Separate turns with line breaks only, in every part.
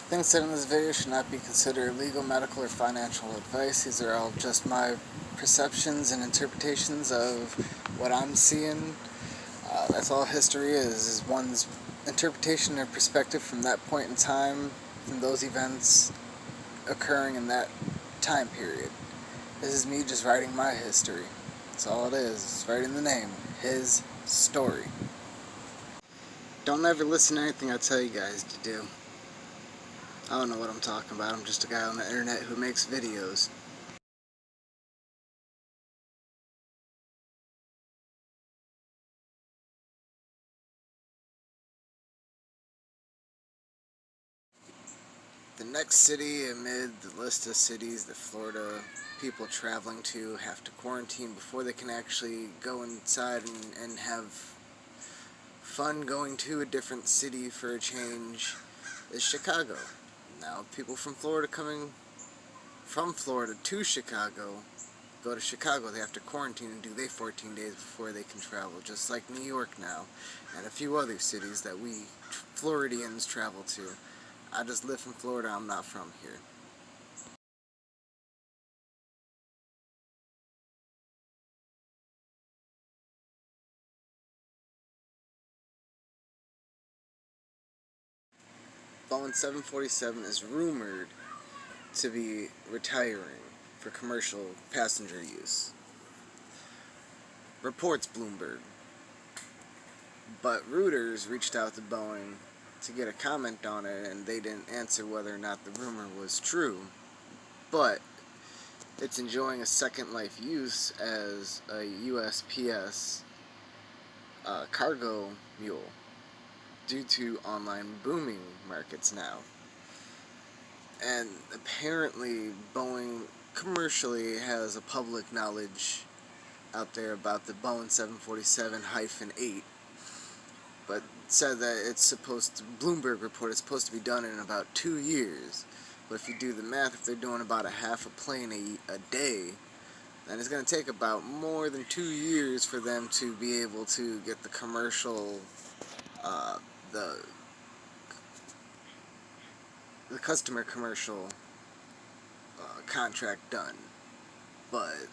Things said in this video should not be considered legal, medical, or financial advice. These are all just my perceptions and interpretations of what I'm seeing. That's all history is one's interpretation or perspective from that point in time, from those events occurring in that time period. This is me just writing my history. That's all it is. It's right in the name. His story. Don't ever listen to anything I tell you guys to do. I don't know what I'm talking about. I'm just a guy on the internet who makes videos. The next city amid the list of cities that Florida people traveling to have to quarantine before they can actually go inside and have fun going to a different city for a change is Chicago. Now, people from Florida coming from Florida to Chicago go to Chicago, they have to quarantine and do their 14 days before they can travel, just like New York now, and a few other cities that we Floridians travel to. I just live in Florida, I'm not from here. Boeing 747 is rumored to be retiring for commercial passenger use. Reports Bloomberg. But Reuters reached out to Boeing to get a comment on it, and they didn't answer whether or not the rumor was true. But it's enjoying a second life use as a USPS cargo mule due to online booming markets now. And apparently Boeing commercially has a public knowledge out there about the Boeing 747-8, but said that it's supposed to, Bloomberg report, it's supposed to be done in about 2 years. But if you do the math, if they're doing about a half a plane a day, then it's going to take about more than 2 years for them to be able to get the commercial, the customer commercial contract done. But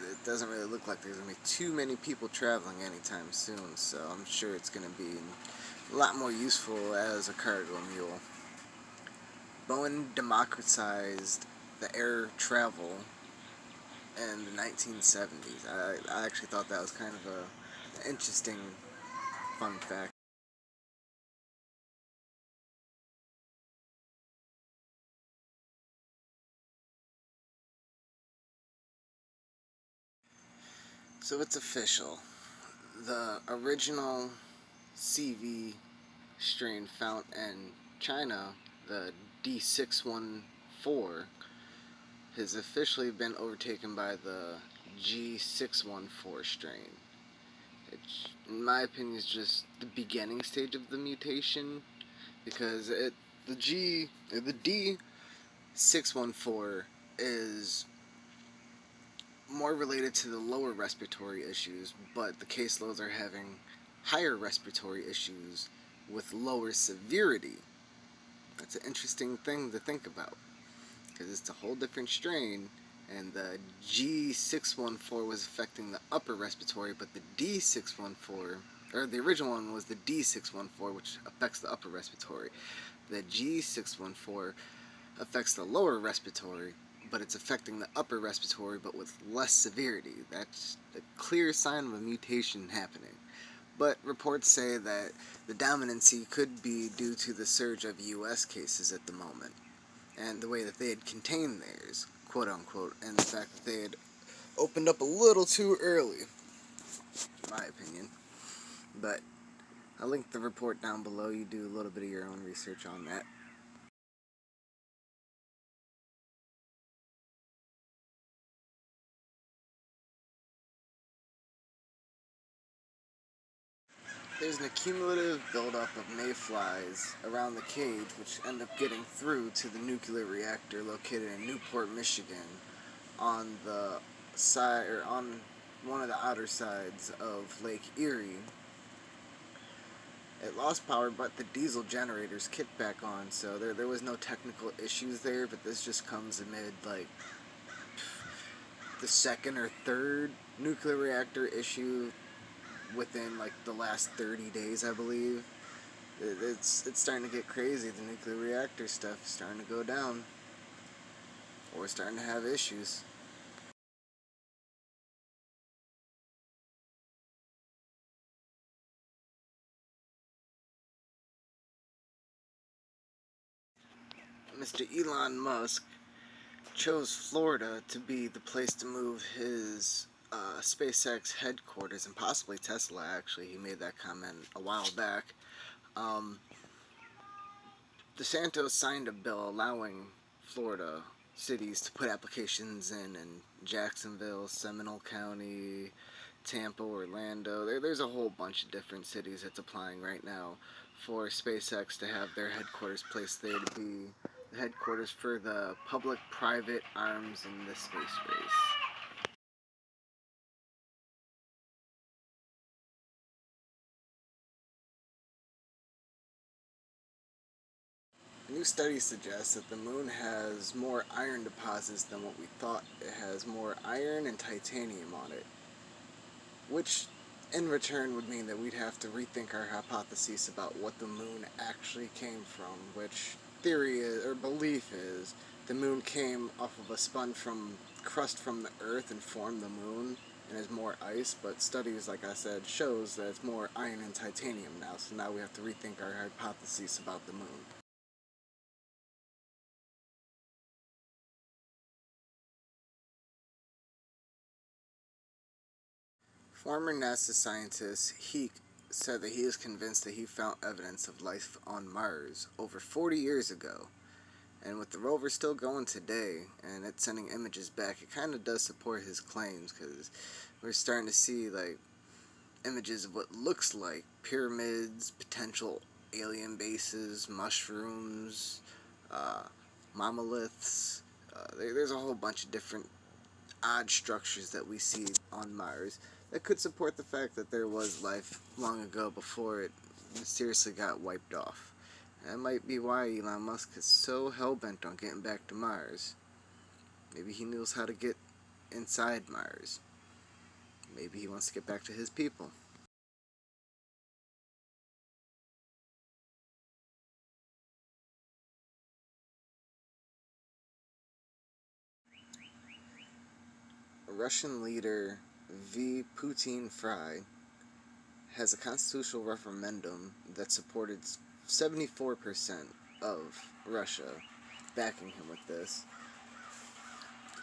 it doesn't really look like there's going to be too many people traveling anytime soon, so I'm sure it's going to be a lot more useful as a cargo mule. Boeing democratized the air travel in the 1970s. I actually thought that was kind of an interesting fun fact. So it's official. The original CV strain found in China, the D614, has officially been overtaken by the G614 strain. Which, in my opinion, is just the beginning stage of the mutation, because the D614 is more related to the lower respiratory issues, but the caseloads are having higher respiratory issues with lower severity. That's an interesting thing to think about, because it's a whole different strain, and the G614 was affecting the upper respiratory, but the D614, or the original one was the D614, which affects the upper respiratory. The G614 affects the lower respiratory, but it's affecting the upper respiratory, but with less severity. That's a clear sign of a mutation happening. But reports say that the dominancy could be due to the surge of US cases at the moment, and the way that they had contained theirs, quote unquote, and the fact that they had opened up a little too early, in my opinion. But I'll link the report down below. You do a little bit of your own research on that. There's an accumulative buildup of mayflies around the cage, which end up getting through to the nuclear reactor located in Newport, Michigan, on the side, or on one of the outer sides of Lake Erie. It lost power, but the diesel generators kicked back on, so there was no technical issues there, but this just comes amid, like, the second or third nuclear reactor issue within, like, the last 30 days, I believe. It's starting to get crazy. The nuclear reactor stuff is starting to go down. Or starting to have issues. Mr. Elon Musk chose Florida to be the place to move his SpaceX headquarters, and possibly Tesla, actually. He made that comment a while back. DeSantis signed a bill allowing Florida cities to put applications in Jacksonville, Seminole County, Tampa, Orlando. There's a whole bunch of different cities that's applying right now for SpaceX to have their headquarters placed there to be the headquarters for the public-private arms in the space race. A new study suggests that the moon has more iron deposits than what we thought. It has more iron and titanium on it, which in return would mean that we'd have to rethink our hypotheses about what the moon actually came from, which theory is, or belief is, the moon came off of a spun from crust from the earth and formed the moon and is more ice, but studies, like I said, shows that it's more iron and titanium now, so now we have to rethink our hypotheses about the moon. Former NASA scientist Heek said that he is convinced that he found evidence of life on Mars over 40 years ago. And with the rover still going today, and it's sending images back, it kind of does support his claims, because we're starting to see, like, images of what looks like pyramids, potential alien bases, mushrooms, monoliths. There's a whole bunch of different odd structures that we see on Mars that could support the fact that there was life long ago before it mysteriously got wiped off. That might be why Elon Musk is so hell-bent on getting back to Mars. Maybe he knows how to get inside Mars. Maybe he wants to get back to his people. Russian leader V. Putin Fry has a constitutional referendum that supported 74% of Russia backing him with this,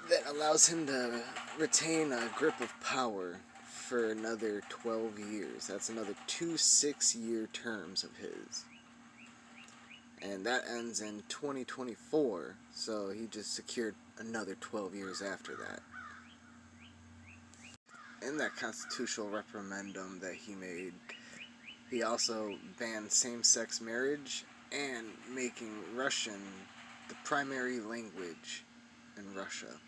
that allows him to retain a grip of power for another 12 years. That's another 2 6-year terms of his. And that ends in 2024, so he just secured another 12 years after that. In that constitutional referendum that he made, he also banned same-sex marriage and making Russian the primary language in Russia.